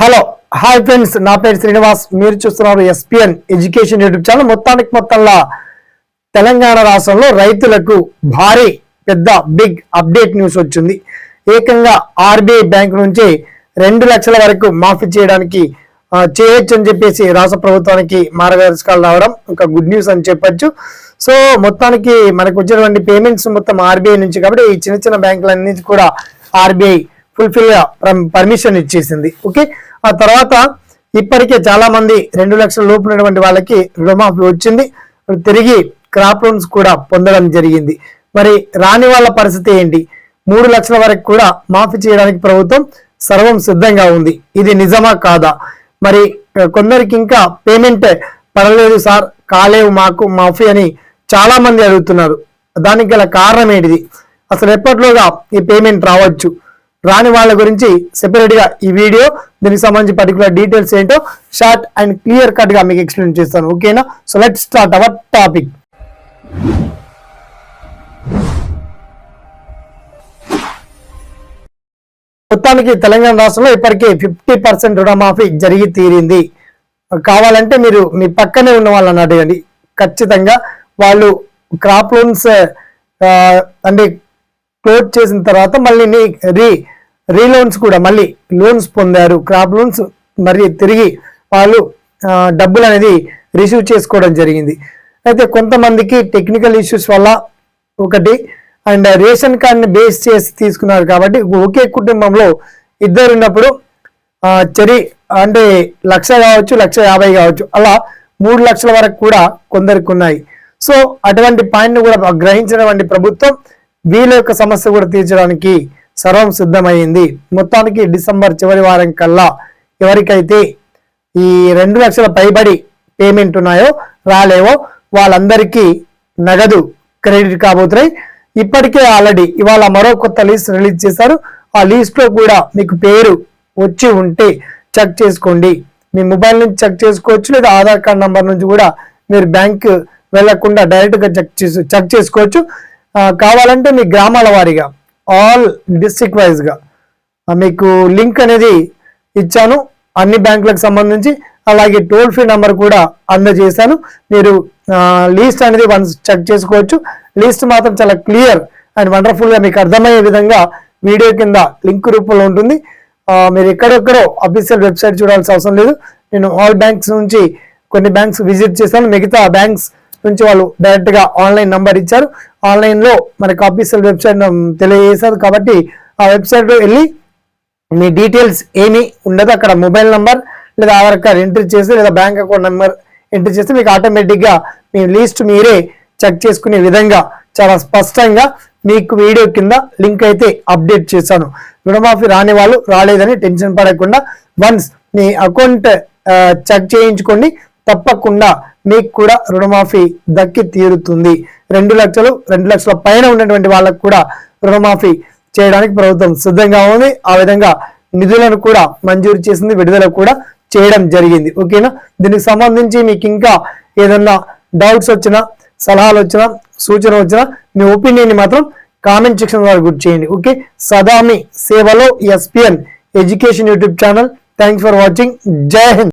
Hello hi friends, నా పేరు శ్రీనివాస్. మీరు చూస్తున్నారు ఎస్పిఎన్ ఎడ్యుకేషన్ యూట్యూబ్ ఛానల్. మొత్తంలో తెలంగాణ రాష్ట్రంలో రైతులకు భారీ పెద్ద బిగ్ అప్డేట్ న్యూస్ వచ్చింది. ఏకంగా ఆర్బీఐ బ్యాంక్ నుంచి 2 లక్షల వరకు మాఫీ చేయడానికి చేయొచ్చు అని చెప్పేసి రాష్ట్ర ప్రభుత్వానికి మార్గదర్శకాలు రావడం ఒక గుడ్ న్యూస్ అని చెప్పొచ్చు. సో మొత్తానికి మనకు వచ్చినటువంటి పేమెంట్స్ మొత్తం ఆర్బీఐ నుంచి, కాబట్టి ఈ చిన్న చిన్న బ్యాంకులన్నింటి కూడా ఆర్బీఐ ఫుల్ఫిల్ గా పర్మిషన్ ఇచ్చేసింది. ఓకే, ఆ తర్వాత ఇప్పటికే చాలా మంది 2 లక్షల లోపు ఉన్నటువంటి వాళ్ళకి రుణమాఫీ వచ్చింది. తిరిగి క్రాప్ లోన్స్ కూడా పొందడం జరిగింది. మరి రాని వాళ్ళ పరిస్థితి ఏంటి? 3 లక్షల వరకు కూడా మాఫీ చేయడానికి ప్రభుత్వం సర్వం సిద్ధంగా ఉంది. ఇది నిజమా కాదా? మరి కొందరికి ఇంకా పేమెంట్ పడలేదు సార్, కాలేవు మాకు మాఫీ అని చాలా మంది అడుగుతున్నారు. దానికి గల కారణం ఏంటిది? అసలు ఎప్పట్లోగా ఈ పేమెంట్ రావచ్చు? రాని వాళ్ళ గురించి సెపరేట్ గా ఈ వీడియో, దీనికి సంబంధించి పర్టికులర్ డీటెయిల్స్ ఏంటో షార్ట్ అండ్ క్లియర్ కట్ గా మీకు ఎక్స్ప్లెయిన్ చేస్తాను. ఓకేనా? So let's start our topic. మొత్తానికి తెలంగాణ రాష్ట్రంలో ఇప్పటికే 50% రుణమాఫీ జరిగి తీరింది. కావాలంటే మీరు మీ పక్కనే ఉన్న వాళ్ళని అడగండి, ఖచ్చితంగా వాళ్ళు క్రాప్ లోన్స్ అంటే క్లోజ్ చేసిన తర్వాత మళ్ళీ రీలోన్స్ కూడా మళ్ళీ లోన్స్ పొందారు. క్రాప్ లోన్స్ మరి తిరిగి వాళ్ళు డబ్బులు అనేది రిసీవ్ చేసుకోవడం జరిగింది. అయితే కొంతమందికి టెక్నికల్ ఇష్యూస్ వల్ల ఒకటి, అండ్ రేషన్ కార్డ్ని బేస్ చేసి తీసుకున్నారు కాబట్టి ఒకే కుటుంబంలో ఇద్దరు ఉన్నప్పుడు అంటే 1,00,000 కావచ్చు, 1,50,000 కావచ్చు, అలా 3 లక్షల వరకు కూడా కొందరికి ఉన్నాయి. సో అటువంటి పాయింట్ను కూడా గ్రహించినటువంటి ప్రభుత్వం వీళ్ళ యొక్క సమస్య కూడా తీర్చడానికి సర్వం సిద్ధమైంది. మొత్తానికి డిసెంబర్ చివరి వారం కల్లా ఎవరికైతే ఈ 2 లక్షల పైబడి పేమెంట్ ఉన్నాయో, రాలేవో వాళ్ళందరికీ నగదు క్రెడిట్ కాబోతున్నాయి. ఇప్పటికే ఆల్రెడీ ఇవాళ మరో కొత్త లిస్ట్ రిలీజ్ చేశారు. ఆ లిస్ట్ లో కూడా మీకు పేరు వచ్చి ఉంటే చెక్ చేసుకోండి. మీ మొబైల్ నుంచి చెక్ చేసుకోవచ్చు, లేదా ఆధార్ కార్డ్ నంబర్ నుంచి కూడా మీరు బ్యాంక్ వెళ్లకుండా డైరెక్ట్ గా చెక్ చేసుకోవచ్చు. కావాలంటే మీ గ్రామాల వారీగా ఆల్ డిస్ట్రిక్ట్ వైజ్ గా మీకు లింక్ అనేది ఇచ్చాను అన్ని బ్యాంకులకు సంబంధించి. అలాగే టోల్ ఫ్రీ నంబర్ కూడా అందజేశాను. మీరు లిస్ట్ అనేది వన్స్ చెక్ చేసుకోవచ్చు. లిస్ట్ మాత్రం చాలా క్లియర్ అండ్ వండర్ఫుల్ గా మీకు అర్థమయ్యే విధంగా వీడియో కింద లింక్ రూపంలో ఉంటుంది. మీరు ఎక్కడెక్కడో అఫీషియల్ వెబ్సైట్ చూడాల్సిన అవసరం లేదు. నేను ఆల్ బ్యాంక్స్ నుంచి కొన్ని బ్యాంక్స్ విజిట్ చేశాను. మిగతా బ్యాంక్స్ నుంచి వాళ్ళు డైరెక్ట్ గా ఆన్లైన్ నంబర్ ఇచ్చారు. ఆన్లైన్ లో మనకి ఆఫీషియల్ వెబ్సైట్ తెలియజేశారు. కాబట్టి ఆ వెబ్సైట్ లో వెళ్ళి మీ డీటెయిల్స్ ఏమీ ఉండదు. అక్కడ మొబైల్ నంబర్ లేదా ఆధార్ కార్డ్ ఎంట్రీ చేసి, లేదా బ్యాంక్ అకౌంట్ నెంబర్ ఎంట్రీ చేస్తే మీకు ఆటోమేటిక్ గా మీ లిస్ట్ మీరే చెక్ చేసుకునే విధంగా చాలా స్పష్టంగా మీకు వీడియో కింద లింక్ అయితే అప్డేట్ చేశాను. రుణమాఫీ రాని వాళ్ళు రాలేదని టెన్షన్ పడకుండా వన్స్ మీ అకౌంట్ చెక్ చేయించుకోండి. తప్పకుండా మీకు కూడా రుణమాఫీ దక్కి తీరుతుంది. 2 లక్షల పైన ఉన్నటువంటి వాళ్ళకు కూడా రుణమాఫీ చేయడానికి ప్రభుత్వం సిద్ధంగా ఉంది. ఆ విధంగా నిధులను కూడా మంజూరు చేసింది, విడుదల కూడా చేయడం జరిగింది. ఓకేనా? దీనికి సంబంధించి మీకు ఇంకా ఏదన్నా డౌట్స్ వచ్చినా, సలహాలు వచ్చినా, సూచన వచ్చినా మీ ఒపీనియన్ మాత్రం కామెంట్ సెక్షన్ ద్వారా గుర్తు చేయండి. ఓకే, సదా మీ సేవలో SPN education YouTube channel. Thanks for watching. జై హింద్.